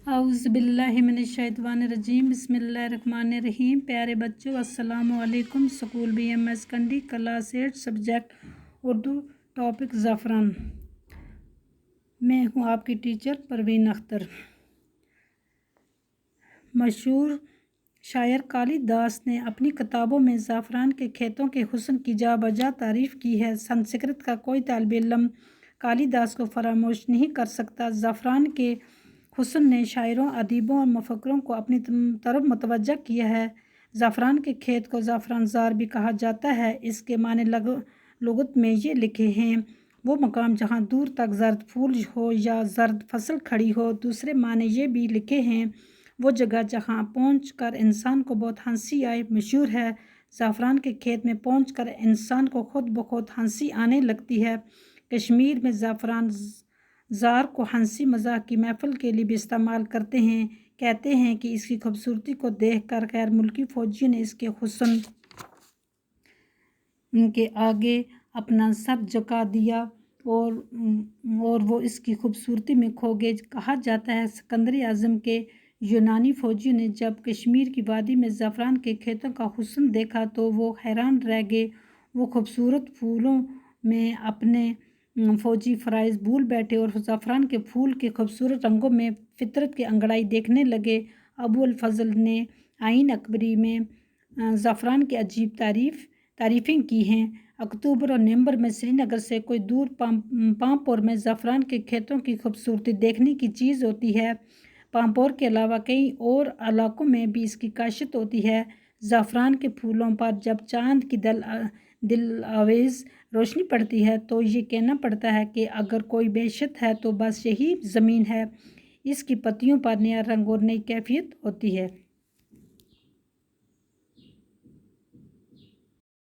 اعوذ باللہ من الشیطان الرجیم بسم اللہ الرحمن الرحیم۔ پیارے بچوں السلام علیکم۔ School B M S Kundi class 8 subject Urdu topic زعفران۔ میں ہوں آپ کی ٹیچر پروین اختر۔ مشہور شاعر کالی داس نے اپنی کتابوں میں زعفران کے کھیتوں کے حسن کی جا بجا تعریف کی ہے۔ سنسکرت کا کوئی طالب علم کالی داس کو فراموش نہیں کر سکتا۔ زعفران کے حسن نے شاعروں، ادیبوں اور مفکروں کو اپنی طرف متوجہ کیا ہے۔ زعفران کے کھیت کو زعفران زار بھی کہا جاتا ہے۔ اس کے معنی لغت میں یہ لکھے ہیں: وہ مقام جہاں دور تک زرد پھول ہو یا زرد فصل کھڑی ہو۔ دوسرے معنی یہ بھی لکھے ہیں: وہ جگہ جہاں پہنچ کر انسان کو بہت ہنسی آئے۔ مشہور ہے: زعفران کے کھیت میں پہنچ کر انسان کو خود بخود ہنسی آنے لگتی ہے۔ کشمیر میں زعفران زار کو ہنسی مذاق کی محفل کے لیے بھی استعمال کرتے ہیں۔ کہتے ہیں کہ اس کی خوبصورتی کو دیکھ کر غیر ملکی فوجیوں نے اس کے حسن کے آگے اپنا سر جھکا دیا اور وہ اس کی خوبصورتی میں کھو گئے۔ کہا جاتا ہے اسکندر اعظم کے یونانی فوجیوں نے جب کشمیر کی وادی میں زعفران کے کھیتوں کا حسن دیکھا تو وہ حیران رہ گئے۔ وہ خوبصورت پھولوں میں اپنے فوجی فرائض بھول بیٹھے اور زعفران کے پھول کے خوبصورت رنگوں میں فطرت کی انگڑائی دیکھنے لگے۔ ابو الفضل نے آئین اکبری میں زعفران کی عجیب تعریفیں کی ہیں۔ اکتوبر اور نومبر میں سری نگر سے کوئی دور پامپور میں زعفران کے کھیتوں کی خوبصورتی دیکھنے کی چیز ہوتی ہے۔ پامپور کے علاوہ کئی اور علاقوں میں بھی اس کی کاشت ہوتی ہے۔ زعفران کے پھولوں پر جب چاند کی دل آویز روشنی پڑتی ہے تو یہ کہنا پڑتا ہے کہ اگر کوئی بہشت ہے تو بس یہی زمین ہے۔ اس کی پتیوں پر نیا رنگ اور نئی کیفیت ہوتی ہے۔